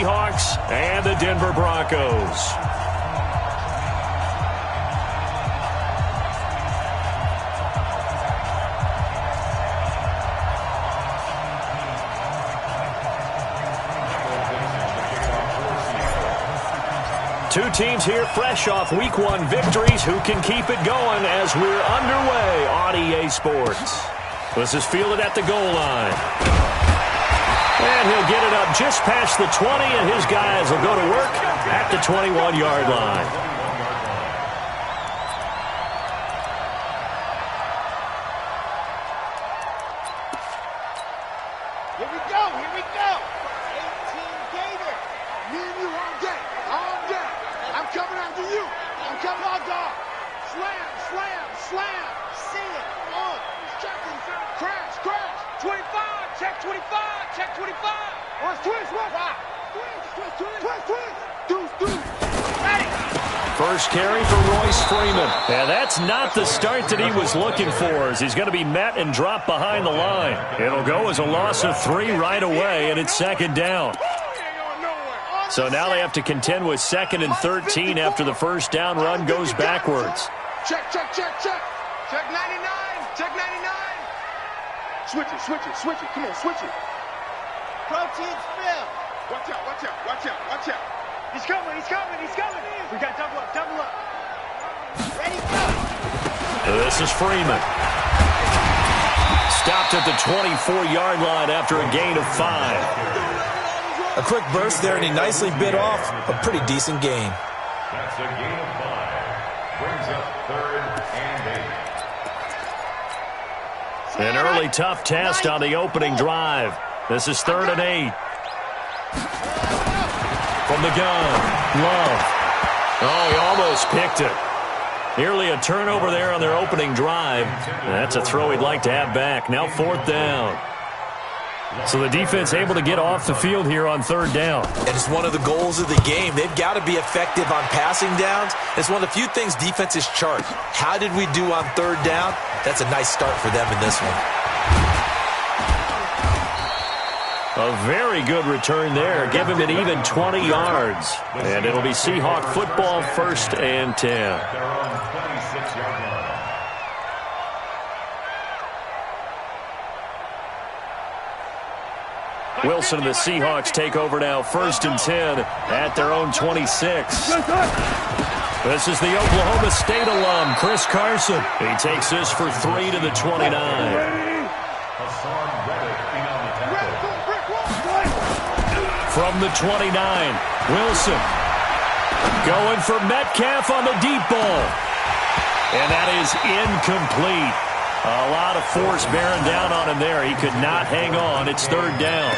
Seahawks and the Denver Broncos. Two teams here fresh off Week 1 victories. Who can keep it going as we're underway on EA Sports? This is fielded at the goal line. And he'll get it up just past the 20, and his guys will go to work at the 21-yard line. Here we go, here we go. 18 Gator. Me and you all day, all day. I'm coming after you. I'm coming on, dog. Slam, slam, slam. See it. On. Checking. Crash, crash. 25. Check 25. Check 25. On twist. What? Twist. Deuce. Ready. First carry for Royce Freeman. And that's not the start that he was looking for, as he's going to be met and dropped behind the line. It'll go as a loss of 3 right away, and it's second down. So now they have to contend with 2nd and 13 after the first down run goes backwards. Check. Check 99. Check 99. Switch it. Come on, switch it. Protein spill. Watch out. He's coming. We got double up. Ready, go. This is Freeman. Stopped at the 24-yard line after a gain of 5. A quick burst there, and he nicely bit off a pretty decent gain. That's a gain of 5. Brings up 3rd and 8. An early tough test on the opening drive. This is 3rd and 8. From the gun, Love. Oh, he almost picked it. Nearly a turnover there on their opening drive. That's a throw he'd like to have back. Now 4th down. So the defense able to get off the field here on 3rd down. And it's one of the goals of the game. They've got to be effective on passing downs. It's one of the few things defenses chart. How did we do on 3rd down? That's a nice start for them in this one. A very good return there. Give him an even 20 yards. And it'll be Seahawk football, 1st and 10. They're on 26-yard line. Wilson and the Seahawks take over now, 1st and 10 at their own 26. This is the Oklahoma State alum, Chris Carson. He takes this for 3 to the 29. From the 29, Wilson going for Metcalf on the deep ball. And that is incomplete. A lot of force bearing down on him there. He could not hang on. It's 3rd down.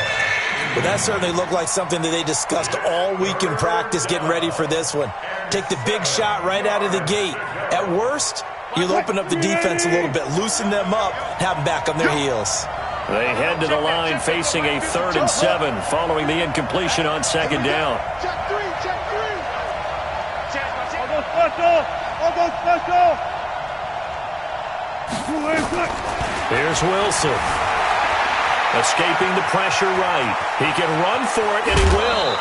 But that certainly looked like something that they discussed all week in practice getting ready for this one. Take the big shot right out of the gate. At worst, you'll open up the defense a little bit, loosen them up, have them back on their heels. They head to the line facing a 3rd and 7 following the incompletion on 2nd down. Check 3. Here's Wilson. Escaping the pressure right. He can run for it, and he will.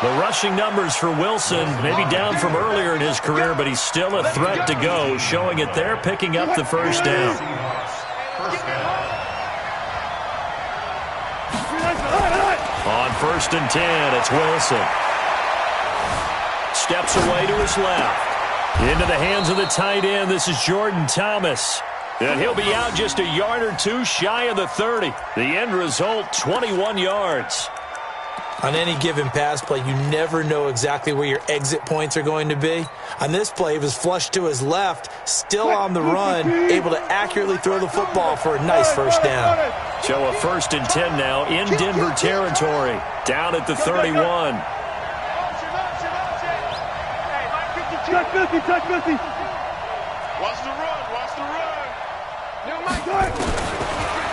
The rushing numbers for Wilson may be down from earlier in his career, but he's still a threat to go, showing it there, picking up the 1st down. On 1st and 10, it's Wilson. Steps away to his left. Into the hands of the tight end, this is Jordan Thomas. And he'll be out just a yard or two shy of the 30. The end result, 21 yards. On any given pass play, you never know exactly where your exit points are going to be. On this play, it was flushed to his left, still on the run, able to accurately throw the football for a nice 1st down. So a 1st and 10 now in Denver territory, down at the 31. Watch the run.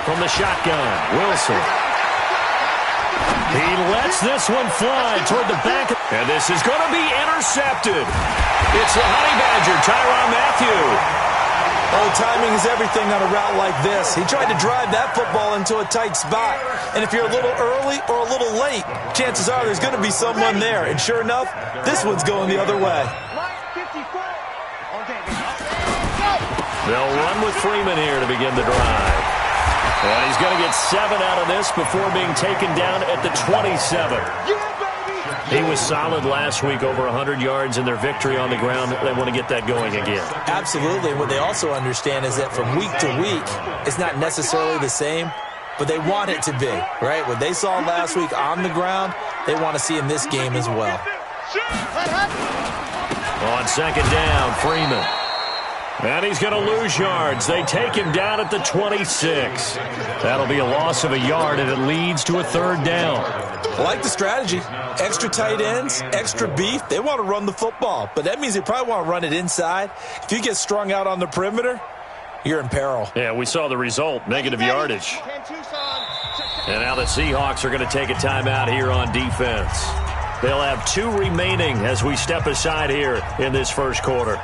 From the shotgun, Wilson. He lets this one fly toward the back. And this is going to be intercepted. It's the Honey Badger, Tyrann Mathieu. Oh, timing is everything on a route like this. He tried to drive that football into a tight spot. And if you're a little early or a little late, chances are there's going to be someone there. And sure enough, this one's going the other way. They'll run with Freeman here to begin the drive. And he's going to get 7 out of this before being taken down at the 27. He was solid last week, over 100 yards in their victory on the ground. They want to get that going again. Absolutely. And what they also understand is that from week to week, it's not necessarily the same, but they want it to be, right? What they saw last week on the ground, they want to see in this game as well. On second down, Freeman. And he's going to lose yards. They take him down at the 26. That'll be a loss of a yard, and it leads to a third down. I like the strategy. Extra tight ends, extra beef. They want to run the football, but that means they probably want to run it inside. If you get strung out on the perimeter, you're in peril. Yeah, we saw the result, negative yardage. And now the Seahawks are going to take a timeout here on defense. They'll have 2 remaining as we step aside here in this first quarter.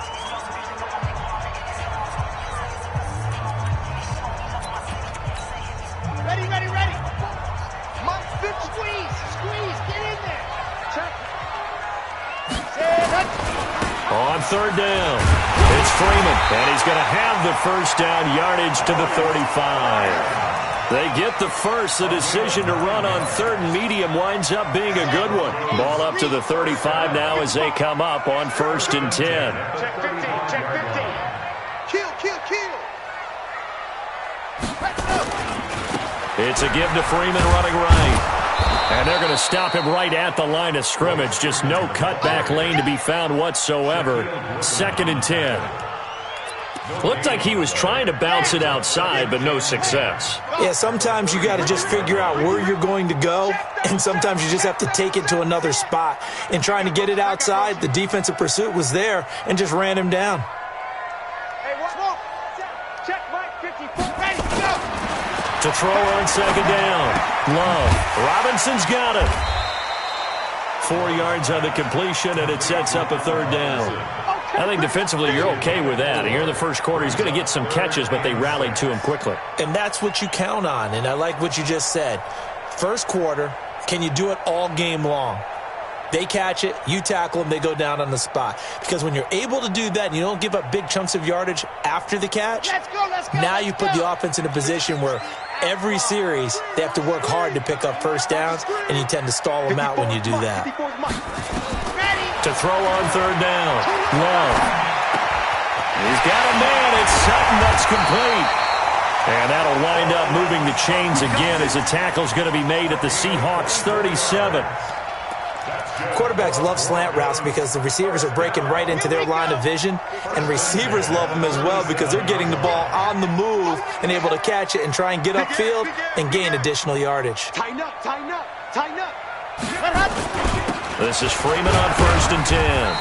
On third down, it's Freeman, and he's going to have the first down, yardage to the 35. They get the first. The decision to run on third and medium winds up being a good one. Ball up to the 35 now as they come up on 1st and 10. Check 15, check 15. Kill. It's a give to Freeman running right. And they're going to stop him right at the line of scrimmage. Just no cutback lane to be found whatsoever. 2nd and 10. Looked like he was trying to bounce it outside, but no success. Yeah, sometimes you got to just figure out where you're going to go, and sometimes you just have to take it to another spot. And trying to get it outside, the defensive pursuit was there and just ran him down. To throw on second down. Love. Robinson's got it. 4 yards on the completion, and it sets up a third down. I think defensively you're okay with that. Here in the first quarter, he's going to get some catches, but they rallied to him quickly. And that's what you count on, and I like what you just said. First quarter, can you do it all game long? They catch it, you tackle them, they go down on the spot. Because when you're able to do that and you don't give up big chunks of yardage after the catch, now you put the offense in a position where every series they have to work hard to pick up first downs, and you tend to stall them out when you do that. To throw on third down. Love. He's got a man. It's Sutton. That's complete. And that'll wind up moving the chains again as the tackle's going to be made at the Seahawks 37. Quarterbacks love slant routes because the receivers are breaking right into their line of vision, and receivers love them as well because they're getting the ball on the move and able to catch it and try and get upfield and gain additional yardage. Tighten up. This is Freeman on 1st and 10.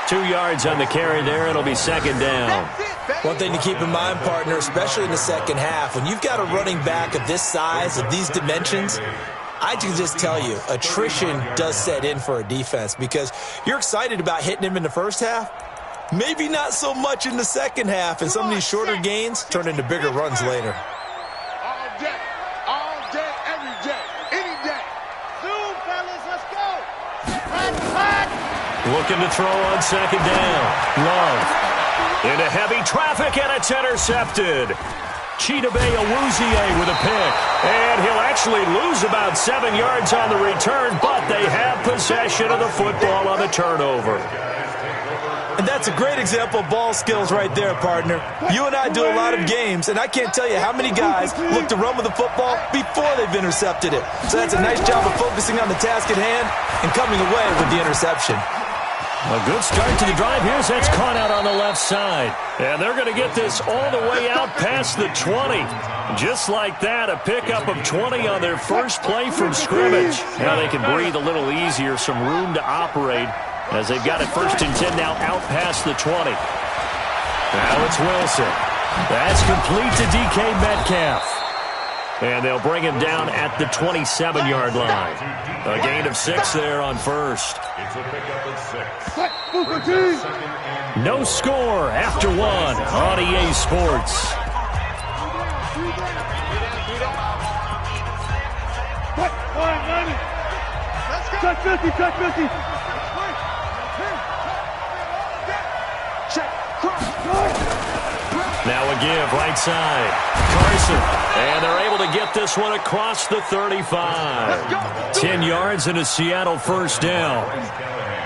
2 yards on the carry there. It'll be second down. One thing to keep in mind, partner, especially in the second half, when you've got a running back of this size, of these dimensions, I can just tell you, attrition does set in for a defense because you're excited about hitting him in the first half. Maybe not so much in the second half, and some of these shorter gains turn into bigger runs later. All day, every day, any day. Zoom, fellas, let's go. Looking to throw on second down. Love. Into heavy traffic, and it's intercepted. Chidobe Awuzie with a pick. And he'll actually lose about 7 yards on the return, but they have possession of the football on the turnover. And that's a great example of ball skills right there, partner. You and I do a lot of games, and I can't tell you how many guys look to run with the football before they've intercepted it. So that's a nice job of focusing on the task at hand and coming away with the interception. A good start to the drive. Here's that's caught out on the left side. And they're going to get this all the way out past the 20. Just like that, a pickup of 20 on their first play from scrimmage. Now they can breathe a little easier, some room to operate as they've got it 1st and 10 now out past the 20. Now it's Wilson. That's complete to DK Metcalf. And they'll bring him down at the 27-yard line. A gain of 6 there on first. It's a pickup of 6. No score after 1 on EA Sports. Check 50, check 50. Now a give right side. Carson. And they're able to get this one across the 35. 10 yards and a Seattle first down.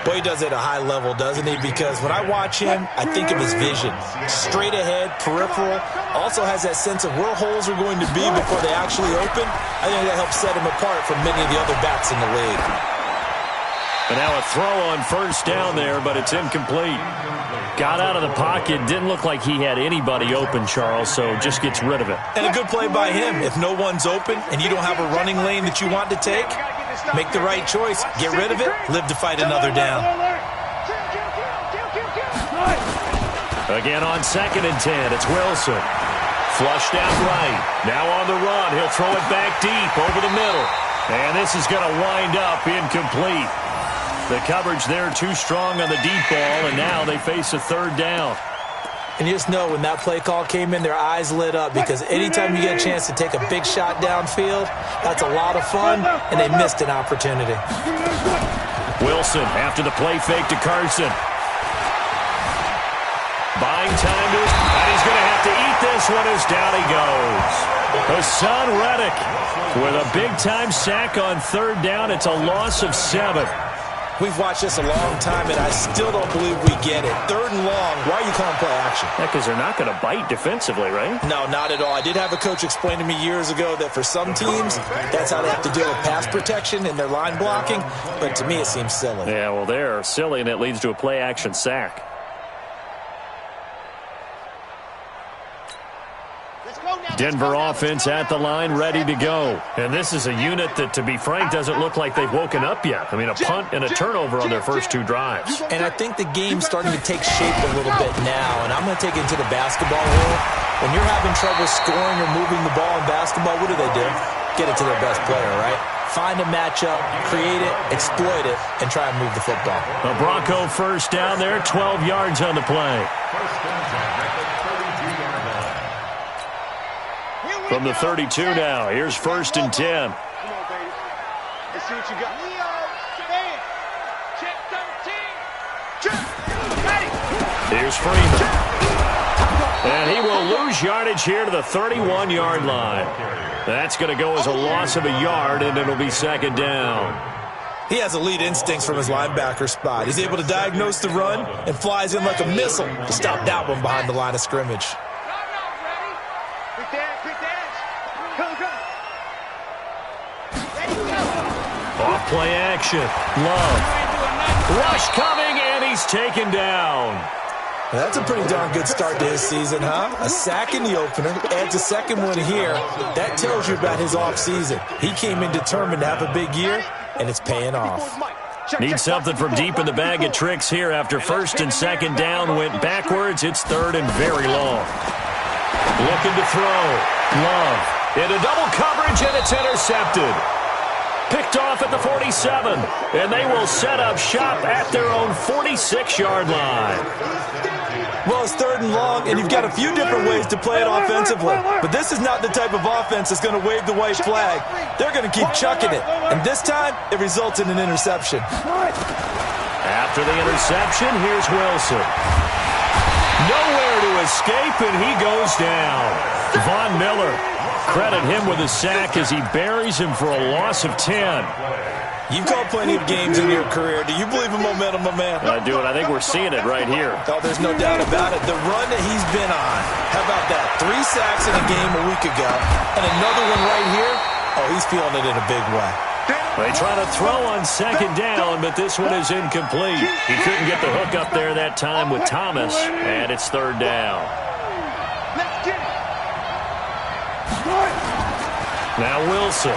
Boy, he does it at a high level, doesn't he? Because when I watch him, I think of his vision. Straight ahead, peripheral. Also has that sense of where holes are going to be before they actually open. I think that helps set him apart from many of the other backs in the league. And now a throw on first down there, but it's incomplete. Got out of the pocket. Didn't look like he had anybody open, Charles, so just gets rid of it. And a good play by him. If no one's open and you don't have a running lane that you want to take, make the right choice. Get rid of it. Live to fight another down. Again on 2nd and 10. It's Wilson. Flushed out right. Now on the run. He'll throw it back deep over the middle. And this is going to wind up incomplete. The coverage there too strong on the deep ball, and now they face a 3rd down. And you just know when that play call came in, their eyes lit up because anytime you get a chance to take a big shot downfield, that's a lot of fun, and they missed an opportunity. Wilson after the play fake to Carson. Buying time to his, and he's going to have to eat this one as down he goes. Hassan Reddick with a big-time sack on 3rd down. It's a loss of 7. We've watched this a long time, and I still don't believe we get it. 3rd and long, why are you calling play action? Yeah, because they're not going to bite defensively, right? No, not at all. I did have a coach explain to me years ago that for some teams, that's how they have to deal with pass protection and their line blocking, but to me it seems silly. Yeah, well, they're silly, and it leads to a play-action sack. Denver offense at the line, ready to go. And this is a unit that, to be frank, doesn't look like they've woken up yet. I mean, a punt and a turnover on their first 2 drives. And I think the game's starting to take shape a little bit now, and I'm going to take it into the basketball world. When you're having trouble scoring or moving the ball in basketball, what do? Get it to their best player, right? Find a matchup, create it, exploit it, and try and move the football. A Bronco first down there, 12 yards on the play. From the 32 now, here's 1st and 10. Come on, baby. Let's see what you got. Leo, stand. Check 13. Check. Here's Freeman. And he will lose yardage here to the 31-yard line. That's going to go as a loss of a yard, and it'll be 2nd down. He has elite instincts from his linebacker spot. He's able to diagnose the run and flies in like a missile to stop that one behind the line of scrimmage. Off play action. Love. Rush coming, and he's taken down. That's a pretty darn good start to his season, huh? A sack in the opener, adds a 2nd one here. That tells you about his offseason. He came in determined to have a big year, and it's paying off. Needs something from deep in the bag of tricks here after 1st and 2nd down. Went backwards. It's 3rd and very long. Looking to throw. Love. Into double coverage, and it's intercepted. Picked off at the 47, and they will set up shop at their own 46-yard line. Well, it's 3rd and long, and you've got a few different ways to play it offensively. But this is not the type of offense that's going to wave the white flag. They're going to keep chucking it. And this time, it results in an interception. After the interception, here's Wilson. Nowhere to escape, and he goes down. Von Miller. Credit him with a sack as he buries him for a loss of 10. You've called plenty of games in your career. Do you believe in momentum, my man? I do, and I think we're seeing it right here. Oh, there's no doubt about it. The run that he's been on. How about that? 3 sacks in a game a week ago, and another one right here. Oh, he's feeling it in a big way. They try to throw on 2nd down, but this one is incomplete. He couldn't get the hook up there that time with Thomas, and it's 3rd down. Now Wilson.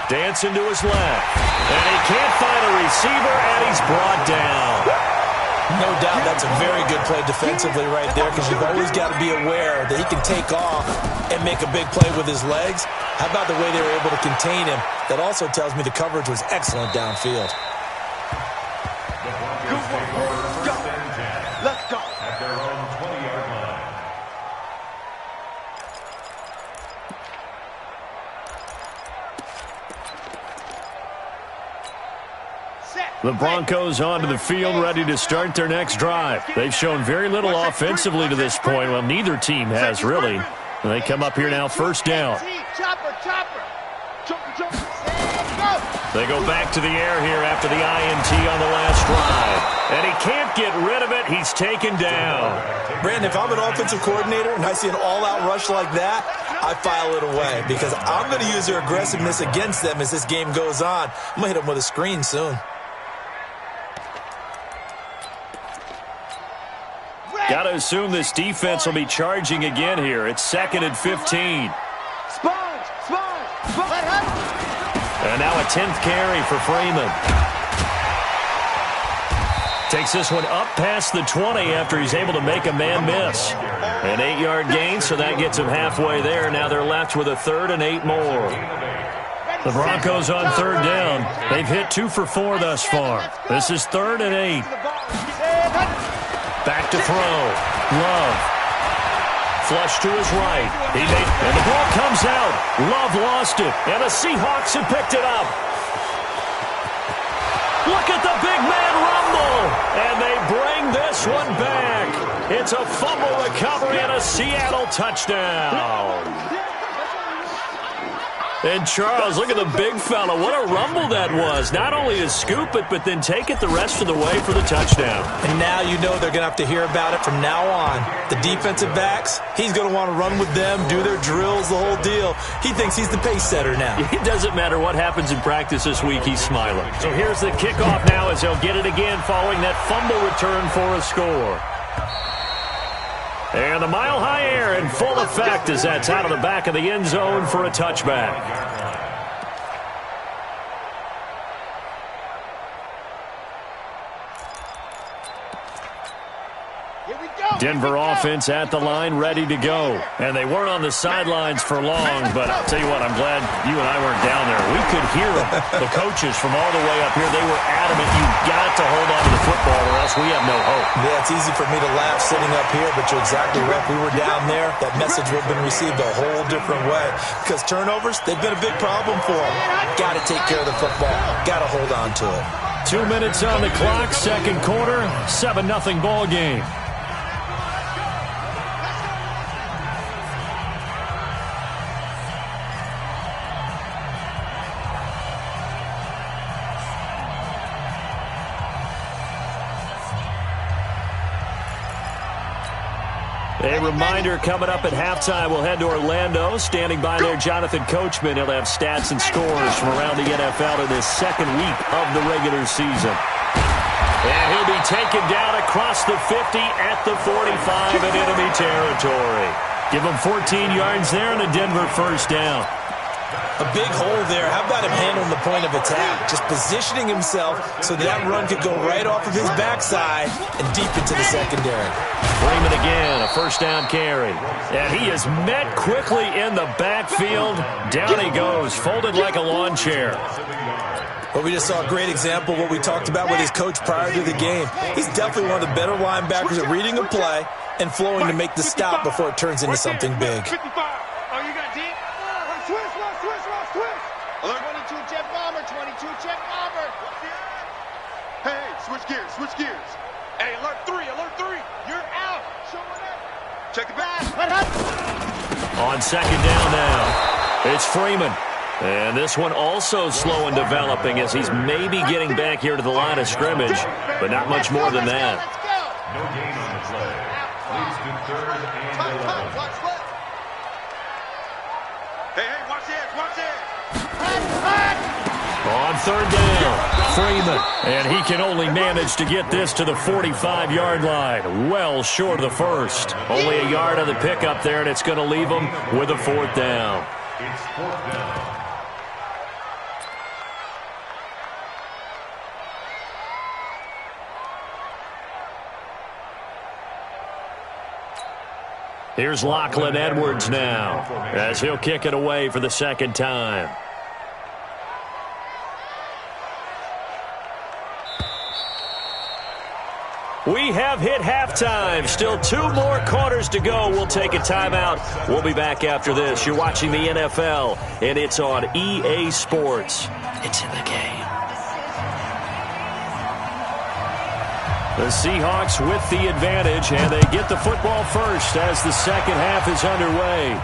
Dancing to his left. And he can't find a receiver, and he's brought down. No doubt that's a very good play defensively right there, because you've always got to be aware that he can take off and make a big play with his legs. How about the way they were able to contain him? That also tells me the coverage was excellent downfield. Let's go. At their own 20-yard line. The Broncos onto the field, ready to start their next drive. They've shown very little offensively to this point. Well, neither team has, really. And they come up here now, first down. They go back to the air here after the INT on the last drive. And he can't get rid of it. He's taken down. Brandon, if I'm an offensive coordinator and I see an all-out rush like that, I file it away, because I'm going to use their aggressiveness against them as this game goes on. I'm going to hit them with a screen soon. Got to assume this defense will be charging again here. It's 2nd and 15. And now a 10th carry for Freeman. Takes this one up past the 20 after he's able to make a man miss. An 8-yard gain, so that gets him halfway there. Now they're left with a 3rd and 8 more. The Broncos on 3rd down. They've hit 2 for 4 thus far. This is 3rd and 8. Back to throw. Love. Flush to his right. And the ball comes out. Love lost it. And the Seahawks have picked it up. Look at the big man rumble. And they bring this one back. It's a fumble recovery and a Seattle touchdown. And Charles, look at the big fella. What a rumble that was. Not only to scoop it, but then take it the rest of the way for the touchdown. And now you know they're going to have to hear about it from now on. The defensive backs, he's going to want to run with them, do their drills, the whole deal. He thinks he's the pace setter now. It doesn't matter what happens in practice this week, he's smiling. So here's the kickoff now as they'll get it again following that fumble return for a score. And the mile-high air in full effect as that's out of the back of the end zone for a touchback. Denver offense at the line, ready to go. And they weren't on the sidelines for long, but I'll tell you what, I'm glad you and I weren't down there. We could hear them. The coaches from all the way up here, they were adamant, you've got to hold on to the football or else we have no hope. Yeah, it's easy for me to laugh sitting up here, but you're exactly right. If we were down there, that message would have been received a whole different way. Because turnovers, they've been a big problem for them. Got to take care of the football. Got to hold on to it. 2 minutes on the clock, second quarter, 7-0 ball game. A reminder coming up at halftime, we'll head to Orlando. Standing by there, Jonathan Coachman. He'll have stats and scores from around the NFL in this second week of the regular season. And he'll be taken down across the 50 at the 45 in enemy territory. Give him 14 yards there and a Denver first down. A big hole there. How about him handling the point of attack? Just positioning himself so that run could go right off of his backside and deep into the secondary. Freeman again, a first down carry. And he is met quickly in the backfield. Down he goes, folded like a lawn chair. Well, we just saw a great example of what we talked about with his coach prior to the game. He's definitely one of the better linebackers at reading a play and flowing to make the stop before it turns into something big. Switch gears. Hey, alert 3, you're out. Show it up. Check it back. On second down now, it's Freeman. And this one also slow in developing as he's maybe getting back here to the line of scrimmage, but not much more than that. No gain on the play. Leads to 3rd and 11. Hey, watch it. On third down, Freeman. And he can only manage to get this to the 45-yard line. Well short of the first. Only a yard on the pickup there, and it's going to leave him with a 4th down. It's 4th down. Here's Lachlan Edwards now as he'll kick it away for the second time. We have hit halftime. Still 2 more quarters to go. We'll take a timeout. We'll be back after this. You're watching the NFL, and it's on EA Sports. It's in the game. The Seahawks with the advantage, and they get the football first as the second half is underway.